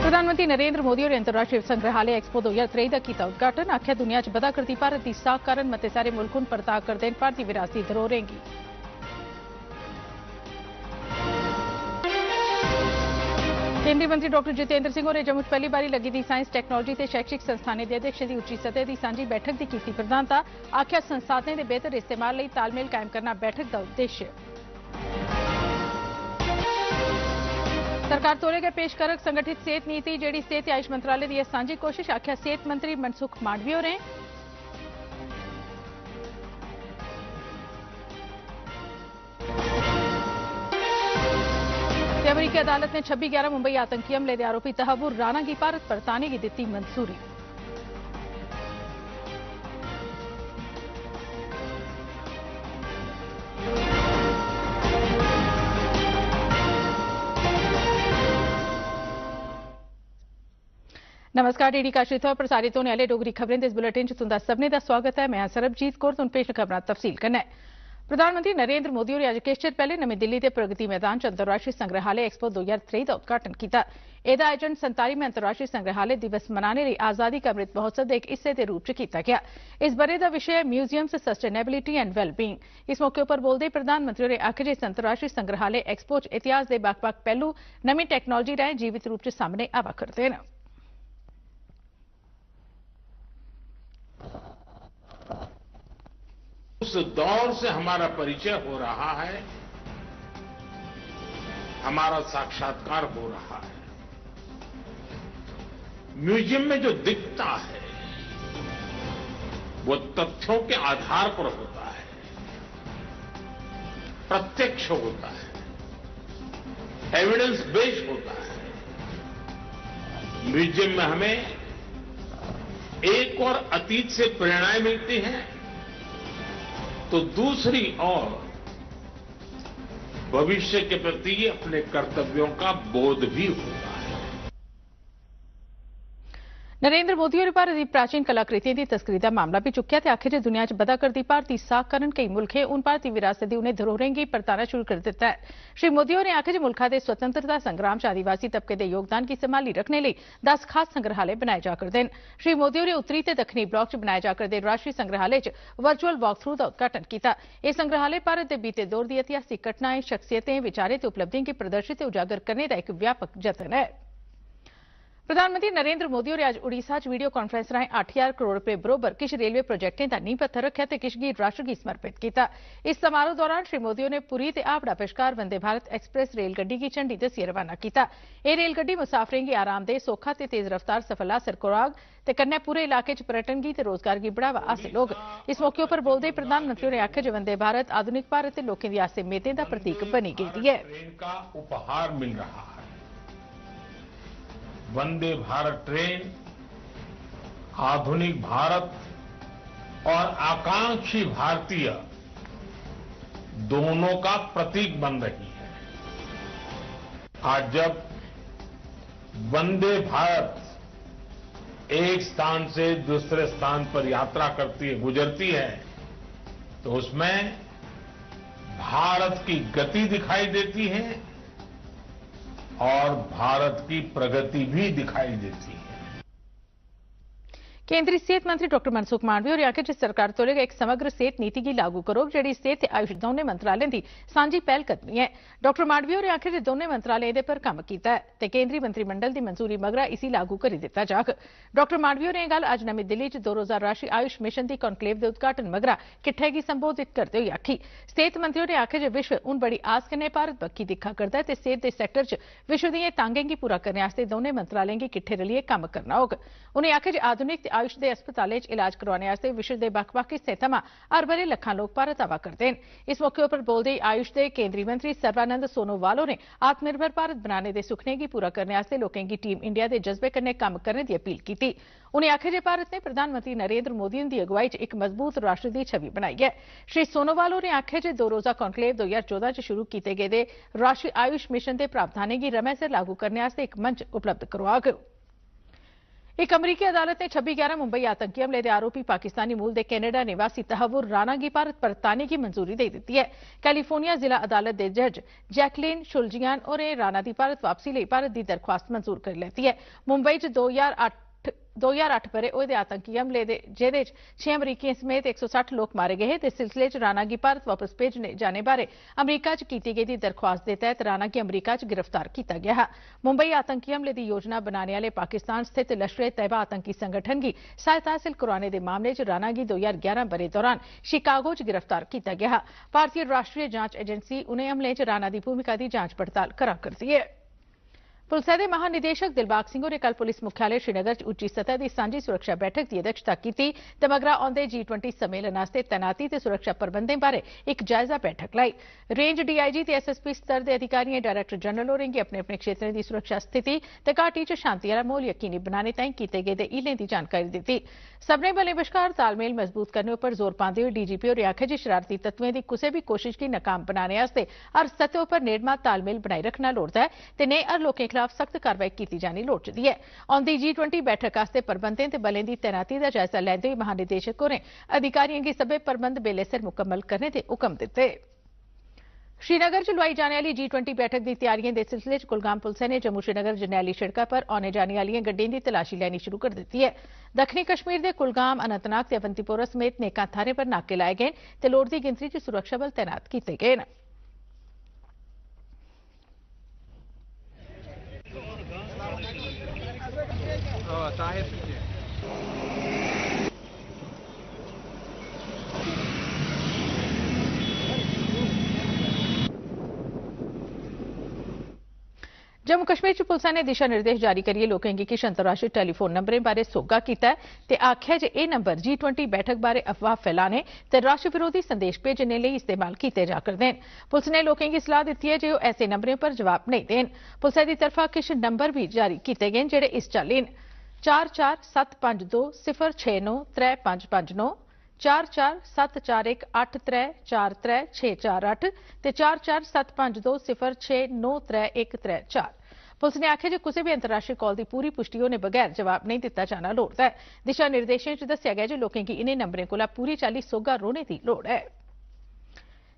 प्रधानमंत्री नरेंद्र मोदी और अंतर्राष्ट्रीय संग्रहालय एक्सपो 2023 ਦਾ ਕੀਤਾ ਉਦਘਾਟਨ ਆਖਿਆ ਦੁਨੀਆ 'ਚ ਵਧਾ ਕਰਦੀ ਭਾਰਤ ਦੀ ਸਾਖ ਕਾਰਨ ਮਤੇ ਸਾਰੇ ਮੁਲਕ ਨੂੰ ਪਰਤਾਕ ਕਰਦੇ ਨੇ ਭਾਰਤੀ ਵਿਰਾਸਤੀ ਧਰੋਹਰੇਂਗੀ केंद्रीय मंत्री डॉक्टर जितेंद्र सिंह और जम्मू पहली बारी लगी दी साइंस टैक्नोलॉजी ते शैक्षिक संस्थानें दे अध्यक्ष की उच्ची सतह की सांझी बैठक की कीती प्रधानता आख्या संसाधनें के बेहतर इस्तेमाल लई तालमेल कायम करना बैठक का उद्देश्य सरकार तोड़ेगा पेश करक संगठित सेहत नीति जेड़ी सेहत आयुष मंत्रालय की सांझी कोशिश आख्या सेहत मंत्री मनसुख मांडवी होरें अमरीकी अदालत ने 26/11 मुंबई आतंकी हमले के आरोपी तहव्वुर राणा की भारत परताने की दी मंजूरी नमस्कार डीडी काश्मीर तो प्रसारित होने वाले डोगरी खबरें इस बुलेटिन च तुंदा सबने का स्वागत है। मैं सरबजीत कौर तुम पेश खबरां तफसील करना है। प्रधानमंत्री नरेंद्र मोदी और अज किश चिर पहले नवी दिल्ली के प्रगति मैदान च अंतर्राष्ट्रीय संग्रहालय एक्सपो 2023 का उद्घाटन किया। इसका आयोजन 47वें अंतर्राष्ट्रीय संग्रहालय दिवस मनाने लिए आजादी का अमृत महोत्सव के एक हिस्से के रूप में किया गया। इस बरे का विषय है म्यूजियम्स सस्टेनेबिलिटी एंड वेलबींग। इस मौके पर बोलते प्रधानमंत्री ने आखिर इस अंतर्राष्ट्रीय संग्रहालय एक्सपो इतिहास के बक्ख-बक्ख पहलू नवी टैक्नोलॉजी राहें जीवित रूप से सामने आवा करते हैं। उस दौर से हमारा परिचय हो रहा है, हमारा साक्षात्कार हो रहा है। म्यूजियम में जो दिखता है वो तथ्यों के आधार पर होता है, प्रत्यक्ष होता है, एविडेंस बेस्ड होता है। म्यूजियम में हमें एक और अतीत से प्रेरणाएं मिलती हैं तो दूसरी ओर भविष्य के प्रति अपने कर्तव्यों का बोध भी होता है। नरेंद्र मोदी और भारत की प्राचीन कलाकृतियों की तस्करी का मामला भी चुक्या तो आखिर दुनिया च बदा करती भारतीय साख कारण कई मुल्क उन भारतीय विरासत की उन्हें धरोहरें की परताना शुरू कर दिता है। श्री मोदी ने आखिर मुल्का के स्वतंत्रता संग्राम च आदिवासी तबके के योगदान की संभाली रखने लिए 10 खास संग्रहालय बनाए जा करते हैं। श्री मोदी ने उत्तरी ते दक्षिणी ब्लॉक च बनाए जा करते राष्ट्रीय संग्रहालय च वर्चुअल वॉक थ्रू का उद्घाटन किया। यह संग्रहालय भारत के बीते दौर की ऐतिहासिक घटनाएं शख्सियतें विचारे ते उपलब्धियों की प्रदर्शित उजागर करने का एक व्यापक जतन है। प्रधानमंत्री नरेंद्र मोदी और आज उड़ीसा च वीडियो कॉन्फ्रेंस राहें 8,000 करोड़ रुपए बरोबर किश रेलवे प्रोजेक्टें का नींह पत्थर रखा तो किश गी राष्ट्र गी समर्पित किया। इस समारोह दौरान श्री मोदी ने पुरी ते आपड़ा बश्कार वंदे भारत एक्सप्रेस रेलगड्डी की झंडी दस्सिए रवाना किया। यह रेलगड्डी मुसाफरें की आरामदेह सौखा ते तेज रफ्तार सफर हासिल कराग ते कन्नै पूरे इलाके च पर्यटन गी ते रोजगार की बढ़ावा हासिल होग। इस मौके पर बोलते प्रधानमंत्री ने आख्या वंदे भारत आधुनिक भारत के लोगों की आसे मेदें का प्रतीक बनी गई है। उपहार मिल रहा है। वंदे भारत ट्रेन आधुनिक भारत और आकांक्षी भारतीय दोनों का प्रतीक बन रही है। आज जब वंदे भारत एक स्थान से दूसरे स्थान पर यात्रा करती है, गुजरती है, तो उसमें भारत की गति दिखाई देती है और भारत की प्रगति भी दिखाई देती है। केंद्रीय सेहत मंत्री डॉक्टर मनसुख मांडवी और आखिर सरकार तोड़ेगा एक समग्र सेहत नीति की लागू करोग जी सेहत आयुष दोनों मंत्रालयों की सांझी पहलकदमी है। डॉक्टर मांडवी और आखिर दोनों मंत्रालय इहदे पर काम किया है तो केंद्रीय मंत्रिमंडल की मंजूरी मगरा इसी लागू कर दिता जाग। डॉक्टर मांडवी ने यह गल अज नवी दिल्ली च 2000 राष्ट्रीय आयुष मिशन की कॉन्क्लेव के उद्घाटन मगरा किट्ठे की संबोधित करते हुए आखी। सेहत मंत्री ने आखिर विश्व उन बड़ी आस कन्नै भारत बक्खी दिखा करता है तो सेहत के सैक्टर च विश्व दी तांगें की पूरा करने दोनों मंत्रालयों की किट्ठे रलिए काम करना होगा। उन्हें आखिर आधुनिक आयुष दे अस्पतालें च इलाज करवाने आस्तै विश्व दे बक्ख-बक्ख हिस्सें थमां हर ब'रे लक्खां लोक भारत आवा करदे न। इस मौके उप्पर बोलदे आयुष दे केंद्री मंत्री सर्बानंद सोनोवाल होरें आत्मनिर्भर भारत बनाने दे सुखने गी पूरा करने आस्तै लोकें गी टीम इंडिया दे जज्बे कन्नै कम्म करने दी अपील कीती। उनें आखेआ जे भारत ने प्रधानमंत्री नरेंद्र मोदी हुंदी अगुवाई च इक मजबूत राष्ट्र दी छवि बनाई ऐ। श्री सोनोवाल होरें आखेआ जे 2 रोजा कॉन्क्लेव 2014 च शुरू कीते गेदे राष्ट्रीय आयुष मिशन दे प्रावधानें गी रमै सिर लागू करने आस्तै इक मंच उपलब्ध करोआग। एक अमरीकी अदालत ने 26/11 मुंबई आतंकी हमले के आरोपी पाकिस्तानी मूल के कैनेडा निवासी तहव्वुर राणा की भारत परताने की मंजूरी दे दी है। कैलिफोर्निया जिला अदालत के जज जैकलीन शुल्जियान और राणा की भारत वापसी लिए भारत की दरख्वास्त मंजूर कर ली है। मुंबई च 2008 बरे होए आतंकी हमले जेदे 6 अमरीकियों समेत 160 लोग मारे गए हैं। इस सिलसिले च राणा की भारत वापस भेजने जाने बारे अमरीका च की गई दरख्वास्त के तहत राणा की अमरीका च गिरफ्तार किया गया है। मुंबई आतंकी हमले की योजना बनाने वाले पाकिस्तान स्थित लश्कर-ए-तैयबा आतंकी संगठन की सहायता हासिल करवाने के मामले च राणा की 2011 बरे दौरान शिकागो च गिरफ्तार किया गया है। भारतीय राष्ट्रीय जांच एजेंसी उन्हें हमले च राणा की भूमिका की जांच पड़ताल करा करती है। पुलिस दे महानिदेशक दिलबाग सिंह होरें कल पुलिस मुख्यालय श्रीनगर च उच्ची सतह की सांझी सुरक्षा बैठक की अध्यक्षता की ते मगरा औंदे G20 सम्मेलन आस्तै तैनाती ते सुरक्षा प्रबंधें बारे एक जायजा बैठक लाई। रेंज डीआईजी ते एसएसपी स्तर के अधिकारियों डायरेक्टर जनरल होरें गी अपने अपने क्षेत्रें की सुरक्षा स्थिति ते घाटी च शांति आह्ला माहौल यकीनी बनाने ताईं कीते गेदे हीलें की जानकारी दित्ती। सभनें बलें बश्कार तालमेल मजबूत करने उप्पर जोर पांदे होई डीजीपी होरें आखेआ जे शरारती तत्वें दी कुसै भी कोशिश गी नाकाम बनाने आस्तै हर सतह उप्पर नेड़मा तालमेल बनाई रखना लोड़दा है ते नेह् हर लोकें खिलाफ सख्त कार्रवाई की जानी लोड़चदी है। औंदी G20 बैठक आस्तै प्रबंधें ते बलें दी तैनाती दा जायजा लैंदे होई महानिदेशक होरें अधिकारियों गी सब्बै प्रबंध बेल्ले सिर मुकम्मल करने दे हुकम दित्ते। श्रीनगर च लोआई जाने वाली G20 बैठक की तैयारियों के सिलसिले च कुलगाम पुलिस ने जम्मू श्रीनगर जरनैली सड़क पर औने जाने वाली गड्डियों की तलाशी लैनी शुरू कर दी है। दक्षिणी कश्मीर के कुलगाम, अनंतनाग ते अवंतीपोरा समेत नेकां थाहरें पर नाके लाए गए ते लोड़दी गिनतरी च सुरक्षा बल तैनात किए गए हैं। जम्मू कश्मीर च पुलिस ने दिशा निर्देश जारी करिए लोकें गी किश अंतर्राष्ट्रीय टेलीफोन नंबरें बारे सोह्गा कीता ते आखेआ जे एह् नंबर G20 बैठक बारे अफवाह फैलाने ते राष्ट्र विरोधी संदेश भेजने लेई इस्तेमाल किए जा करदे न। पुलिस ने लोकें गी सलाह दित्ती है जे ओह् ऐसे नंबरें पर जवाब नेईं देन। पुलिस दी तरफा किश नंबर भी जारी किए गए न जेह्ड़े इस चाल्ली न 447526935559 447418343648 ते 447520693134। पुलिस ने आखेआ जे कुसै भी अंतर्राष्ट्रीय कॉल की पूरी पुष्टि होने बगैर जवाब नहीं दिता जाना लोड़दा है। दिशा निर्देशें च दस्सेआ गया जे लोकें गी इन्हें नंबरें कोला पूरी चाल्ली सोह्गा रौह्ने दी लोड़ है।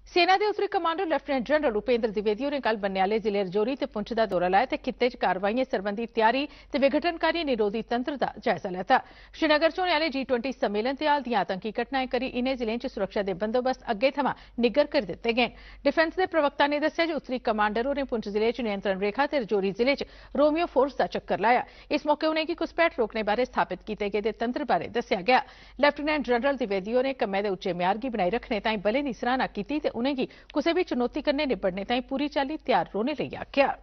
सेना के उत्तरी commander lieutenant general Upendra Dwivedi होरें कल बन्ने आह्ले जिले रजौरी ते पुंछ का दौरा लाया ते खित्ते च कार्रवाइएं सरबंधी तैयारी ते विघटनकारी निरोधी तंत्र का जायजा लैता। श्रीनगर च होने आह्ले G20 सम्मेलन ते हाल दियां आतंकी घटनाएं करी इनें जिलें च सुरक्षा के बंदोबस्त अग्गे थमां निग्गर करी दित्ते गए। डिफेंस के प्रवक्ता ने दस्सेआ जे उत्तरी कमांडर होरें पुंछ जिले च नियंत्रण रेखा ते रजौरी जिले च रोमियो फोर्स का चक्कर लाया। इस मौके उनेंगी घुसपैठ रोकने बारे स्थापित किए गए तंत्र बारे दस्सेआ गया। लेफ्टिनेंट जनरल द्विवेदी होरें कम्मै दे उच्चे म्यार गी बनाई रखने ताईं बलें की सराहना की ते उनेंगी कुसै भी चुनौती कन्नै निबड़ने ताईं पूरी चाल्ली तैयार रौह्ने लेई आखेआ।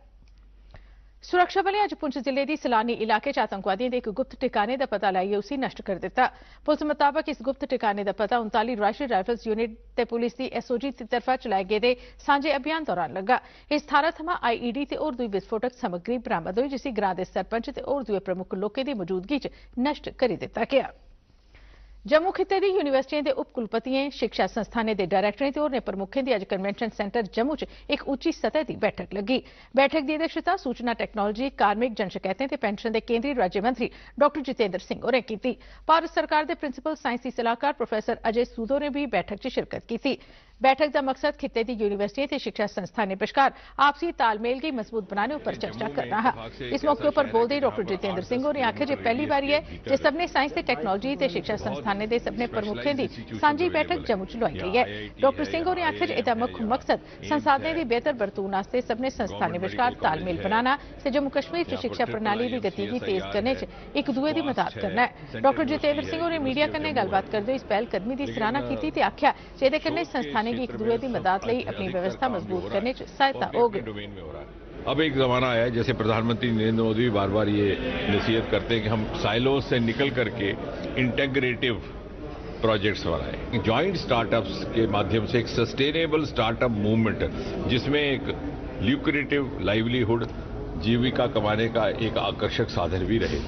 सुरक्षा बलें अज्ज पुंछ जिले की सलानी इलाके च आतंकवादियों के एक गुप्त ठिकाने का पता लाइए उसी नष्ट कर दिता। पुलिस मुताबक इस गुप्त ठिकाने का पता 39 राष्ट्रीय राइफल्स यूनिट ते पुलिस की SOG की तरफा चलाए गेदे सांझे अभियान दौरान लगा। इस थारा थमां IED ते होर दुई विस्फोटक सामग्री बरामद हुई जिसी ग्रां के सरपंच ते होर दुए प्रमुख लोकें की मौजूदगी च नष्ट करी दिता गया। जम्मू खित्ते दी यूनिवर्सिटियों के उप कुलपतियों, शिक्षा संस्थानें के डायरैक्टरें ते होरनें प्रमुखें की अज्ज कन्वेंशन सेंटर जम्मू च एक उच्ची सतह की बैठक लगी। बैठक की अध्यक्षता सूचना टैक्नोलॉजी, कार्मिक, जन शकैतें ते पेंशन के केंद्रीय राज्य मंत्री डॉ जितेंद्र सिंह होरें की। भारत सरकार के प्रिंसीपल साइंसी सलाहकार प्रोफैसर अजय सूद होरें भी बैठक च शिरकत की। बैठक का मकसद खित्ते की यूनिवर्सिटियों ते शिक्षा संस्थानें बश्कार आपसी तालमेल की मजबूत बनाने पर चर्चा करना है। इस मौके पर बोलदे डॉ जितेंद्र सिंह होरें आखेआ जे पहली बारी है जे सभनें साइंस ते टैक्नोलॉजी ते शिक्षा संस्थानें दे सभनें प्रमुखें की सांझी बैठक जम्मू च लोआई गई है। डॉ सिंह होरें आखेआ जे एह्दा मुक्ख मकसद संसाधनें की बेहतर बरतून आस्तै सभनें संस्थानें बश्कार तालमेल बनाना ते जम्मू कश्मीर च शिक्षा प्रणाली दी गति गी तेज करने च इक दूए दी मदद करना है। डॉ जितेंद्र सिंह होरें मीडिया कन्नै गल्लबात करदे होई इस पहलकदमी की सराहना की ते आखेआ जे एह्दे कन्नै संस्थानें गी इक दूए दी मदद लई अपनी व्यवस्था मजबूत करने च सहायता होग। अब एक जमाना आया है, जैसे प्रधानमंत्री नरेंद्र मोदी भी बार बार ये नसीहत करते हैं कि हम साइलों से निकल करके इंटेग्रेटिव प्रोजेक्ट्स बनाए, जॉइंट स्टार्टअप्स के माध्यम से एक सस्टेनेबल स्टार्टअप मूवमेंट जिसमें एक ल्यूक्रेटिव लाइवलीहुड जीविका कमाने का एक आकर्षक साधन भी रहे।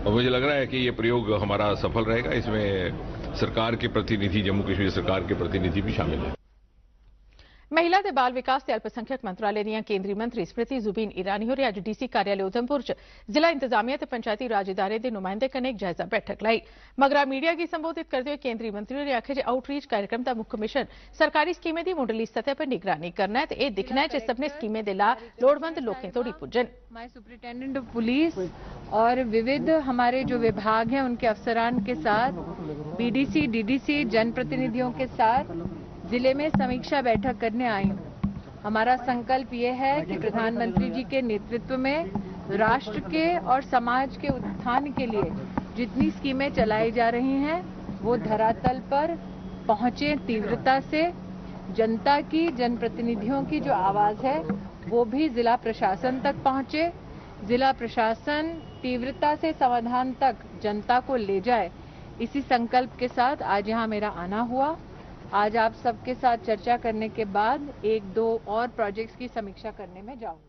और मुझे लग रहा है कि ये प्रयोग हमारा सफल रहेगा। इसमें सरकार के प्रतिनिधि, जम्मू कश्मीर सरकार के प्रतिनिधि भी शामिल हैं। महिला ते बाल विकास ते अल्पसंख्यक मंत्रालय दियां केंद्रीय मंत्री स्मृति जुबीन ईरानी होरें अज्ज डीसी कार्यालय उधमपुर च जिला इंतजामिया ते पंचायती राज इदारे दे नुमाइंदे कन्नै इक जायजा बैठक लाई। मगरा मीडिया गी संबोधित करदे होई केंद्रीय मंत्री होरें आखेआ जे आउटरीच कार्यक्रम दा मुक्ख मिशन सरकारी स्कीमें दी मुंडली सतह पर निगरानी करना है ते एह् दिक्खना है जे सब्भनें स्कीमें दे लाभ लोड़वंद लोकें तोड़ी पुज्जन। माय सुपरिटेंडेंट ऑफ पुलिस और विविध हमारे जो विभाग हैं उनके अफसरान के साथ बीडीसी, डीडीसी, जनप्रतिनिधियों के साथ जिले में समीक्षा बैठक करने आई हूँ। हमारा संकल्प ये है कि प्रधानमंत्री जी के नेतृत्व में राष्ट्र के और समाज के उत्थान के लिए जितनी स्कीमें चलाई जा रही हैं वो धरातल पर पहुंचे तीव्रता से। जनता की, जनप्रतिनिधियों की जो आवाज है वो भी जिला प्रशासन तक पहुंचे, जिला प्रशासन तीव्रता से समाधान तक जनता को ले जाए। इसी संकल्प के साथ आज यहाँ मेरा आना हुआ। आज आप सबके साथ चर्चा करने के बाद एक दो और प्रोजेक्ट्स की समीक्षा करने में जाऊंगी।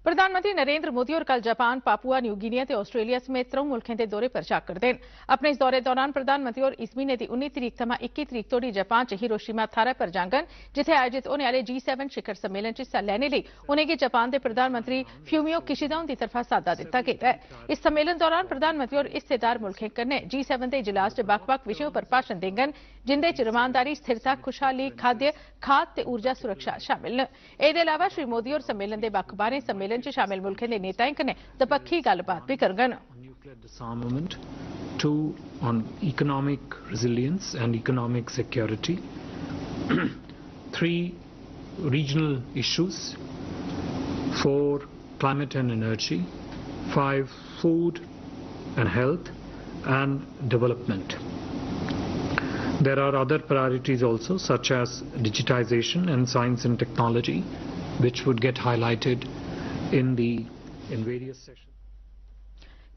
प्रधानमंत्री नरेंद्र मोदी और कल जापान, पापुआ न्यू गिनी ते ऑस्ट्रेलिया समेत 3 मुल्खें के दौरे पर जा करदे न। अपने इस दौरे दौरान प्रधानमंत्री और इस महीने की 19 तरीक थमां 21 तरीक तोड़ी जापान च हिरोशिमा थाह्रै पर जाङन, जिथे आयोजित होने आले G7 शिखर सम्मेलन च हिस्सा लैने लेई उनेंगी जापान दे प्रधानमंत्री फ्यूमियो किशिदा हुंदी तरफा साद्दा दित्ता गेदा है। इस सम्मेलन दौरान प्रधानमंत्री और हिस्सेदार मुल्खें कन्नै G7 दे इजलास च बक्ख-बक्ख विषयों पर भाषण देङन, जिंदे च रमानदारी, स्थिरता, खुशहाली, खाद ते ऊर्जा सुरक्षा शामिल न। एह्दे अलावा श्री मोदी और सम्मेलन दे बक्ख बाह्रें सम्मेलन च शामिल मुल्खें दे नेताएं कन्नै दपक्खी गल्लबात भी करङन। Nuclear disarmament, 2 on economic resilience and economic security, 3 regional issues, 4 climate and energy, 5 food and health and development. There are other priorities also, such as digitization and science and technology, which would get highlighted in various sessions.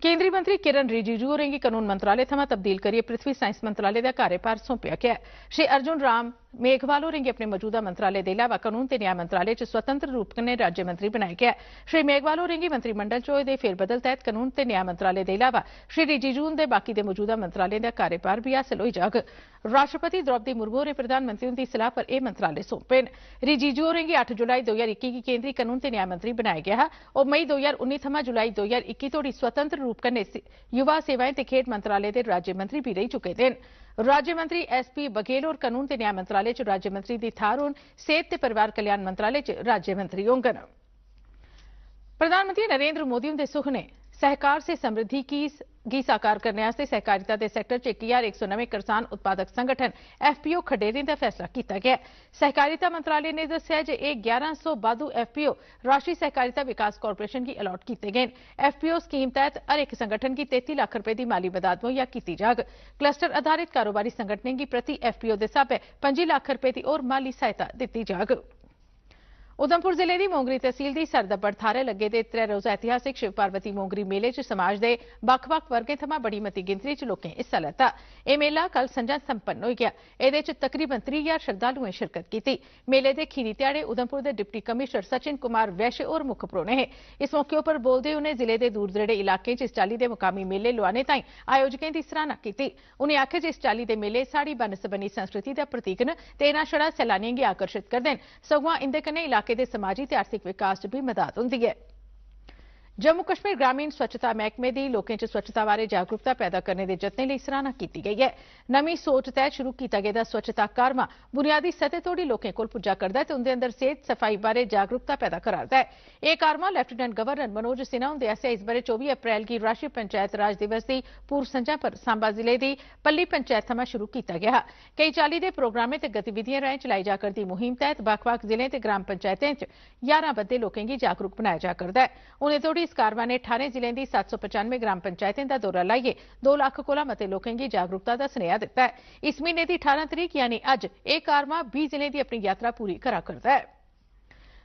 केंद्रीय मंत्री किरण रिजिजू होरें गी कानून मंत्रालय थमां तब्दील करियै पृथ्वी science मंत्रालय दा कार्यभार सौंपेआ गेआ ऐ। श्री अर्जुन राम मेघवाल होरें गी अपने मौजूदा मंत्रालय दे इलावा कानून ते न्याय मंत्रालय च स्वतंत्र रूप कन्नै राज्य मंत्री बनाया गेआ ऐ। श्री मेघवाल होरें गी मंत्रिमंडल च होए दे फेरबदल तैह्त कानून ते न्याय मंत्रालय दे इलावा श्री रिजिजू हुंदे बाकी दे मौजूदा मंत्रालय दा कार्यभार भी हासल होई जाग। राष्ट्रपति द्रौपदी मुर्मू होरें प्रधानमंत्री हुंदी सलाह पर एह् मंत्रालय सौंपे न। रिजिजू होरें गी 8 जुलाई 2021 गी केंद्री कानून ते न्याय मंत्री बनाया गेआ हा। ओह् मई 2019 थमां जुलाई 2021 तोड़ी स्वतंत्र रूप कन्नै युवा सेवाएं ते खेड मंत्रालय दे राज्य मंत्री भी रेही चुके दे न। राज्य मंत्री एसपी बघेल और कानून ते न्याय मंत्रालय च राज्य मंत्री दी थाह्र हुन सेहत ते परिवार कल्याण मंत्रालय च राज्य मंत्री होङन। प्रधानमंत्री नरेंद्र मोदी हुंदे सुखने सहकार से समृद्धि गी साकार करने आस्ते सहकारिता दे सैक्टर च 1109 किसान उत्पादक संगठन एफपीओ खडेरने दा फैसला किया गया। सहकारिता मंत्रालय ने दस्सिया जे 1100 बाद्धू एफपीओ राष्ट्रीय सहकारिता विकास कारपोरेशन की अलॉट किए गए। एफपीओ स्कीम तहत हर एक संगठन की 33 लाख रुपए की माली मदद मुहैया की जाग। क्लस्टर आधारित कारोबारी संगठनें की प्रति एफपीओ के स्हाबै 25 लाख रुपए की और माली सहायता दी जाग। उधमपुर जिले की मोंगरी तहसील की सरदब्बड़ थाह्रै लग्गे दे 3 रोज़ा ऐतिहासिक शिव पार्वती मोंगरी मेले च समाज के बक्ख-बक्ख वर्गें थमां बड़ी मती गिनतरी च लोकें हिस्सा लैता। एह् मेला कल संझा संपन्न होई गेआ। एह्दे च तकरीबन 30,000 श्रद्धालुएं शिरकत की। मेले के खीरी ध्याड़े उधमपुर के डिप्टी कमिश्नर सचिन कुमार वैश्य होर मुक्ख परौह्ने हे। इस मौके उप्पर बोलदे उनें जिले के दूर दरेड़े इलाकें च इस चाल्ली के मुकामी मेले लोआने ताईं आयोजकें की सराहना की। उनें आखेआ जे इस चाल्ली के मेले साड़ी बन्न-सबन्नी संस्कृति का प्रतीक न ते इह ना छड़ा सैलानियों गी आकर्षित करदे न, सगुआं इंदे कन्नै इलाके के समाजी ते आर्थिक विकास च भी मदद हुंदी है। जम्मू कश्मीर ग्रामीण स्वच्छता महकमे की लोकें च स्वच्छता बारे जागरूकता पैदा करने के जतनें लई सराहना की गई है। नवीं सोच तैह्त शुरू किया गेदा स्वच्छता कारवां बुनियादी सतह तोड़ी लोकें कोल पुज्जा करदा है ते उंदे अंदर सेहत सफाई बारे जागरूकता पैदा करा'रदा है। एह् कारवां लेफ्टिनेंट गवर्नर मनोज सिन्हा हुंदे आसेआ इस ब'रे 24 अप्रैल गी राष्ट्रीय पंचायत राज दिवस की पूर्व संझा पर सांबा जिले की पल्ली पंचायत थमां शुरू किया गया। कई चाल्ली दे प्रोग्रामें ते गतिविधिएं राहें चलाई जा करदी मुहिम तैह्त बक्ख-बक्ख जिलें ते ग्राम पंचायतें च 11 बद्दे लोकें गी जागरूक बनाया जा करदा है। हुणे तोड़ी इस कारवां ने 18 जिलें की 795 ग्राम पंचायतें का दौरा लाइए 2 लाख कोला मते लोकें की जागरूकता का सनेहा दिता है। इस महीने की 18 तरीक यानी अज यह कारवां 20 जिलें की अपनी यात्रा पूरी करा करदा है।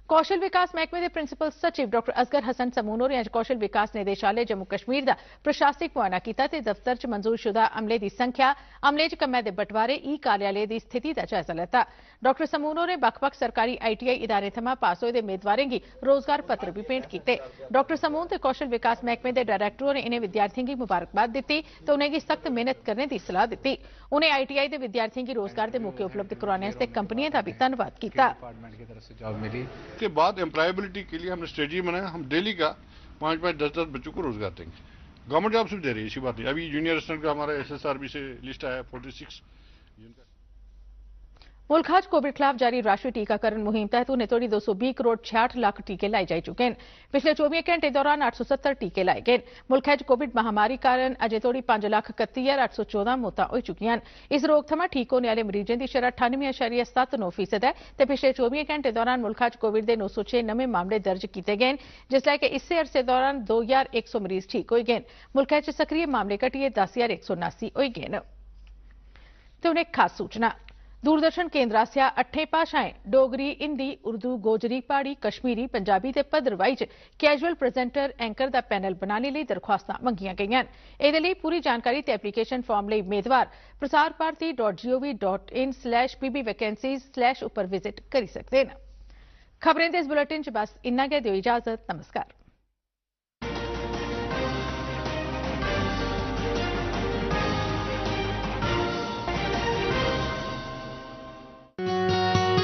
कौशल विकास महकमे के प्रिंसिपल सचिव डॉक्टर असगर हसन समूनो ने अज कौशल विकास निदेशालय जम्मू कश्मीर का प्रशासनिक मुआयना किया ते दफ्तर च मंजूरशुदा अमले की संख्या, अमले च कम्मै दे बंटवारे, ई कार्यालय की स्थिति का जायजा लैता। डॉक्टर समूनो ने बक्ख-बक्ख सरकारी ITI इदारे थमां पास होए दे मेदवारें गी रोजगार पत्र भी भेंट कीते। डॉक्टर समून ते कौशल विकास महकमे के डायरैक्टर ने इन्हें विद्यार्थियों की मुबारकबाद दी तो उन्हें सख्त मेहनत करने की सलाह दी। उन्हें ITI के विद्यार्थियों की रोजगार के मौके उपलब्ध करवाने कंपनियों का भी धन्यवाद किया। के बाद एम्प्लॉयबिलिटी के लिए हमने स्ट्रेटजी बनाया। हम डेली का 5-5, 10-10 बच्चों को रोजगार देंगे। गवर्नमेंट जॉब सिर्फ दे रही है, ऐसी बात नहीं। अभी जूनियर असिस्टेंट का हमारा SSRB से लिस्ट आया 46। मुल्क आज कोविड खिलाफ जारी राष्ट्रीय टीकाकरण मुहिम तहत उन्हें तोड़ी 220 करोड़ 66 लाख टीके लाई जा चुके हैं। पिछले 24 घंटे दौरान 870 टीके लाए गए। मुल्क आज कोविड महामारी कारण अजे तोड़ी 5,31,814 मौतां हो चुकी हैं। इस रोग थमां ठीक होने वाले मरीजों की शरह 98.79% है ते पिछले 24 घंटे दौरान मुल्क आज कोविड के 906 नवे मामले दर्ज किए गए, जिसलै कि इस अरसे दौरान 2,100 मरीज ठीक हो गए। मुल्क च सक्रिय मामले घटिए 10,179 हो गए। तो उन्हें खास सूचना दूरदर्शन केंद्र आसिया 8 भाषाएं डोगरी, हिंदी, उर्दू, गोजरी, पहाड़ी, कश्मीरी, पंजाबी ते भद्रवाही च कैजुअल प्रेजेंटर एंकर का पैनल बनाने लिए दरख्वास्तां मंगियां गईयां। इहदे लई पूरी जानकारी ते एप्लीकेशन फॉर्म लई उम्मीदवार prasarbarati.gov.in/pbvacancies/ उपर विजिट करी सकदे न। खबरें दे इस बुलेटिन च बस इन्ना गै, दिओ इजाजत, नमस्कार।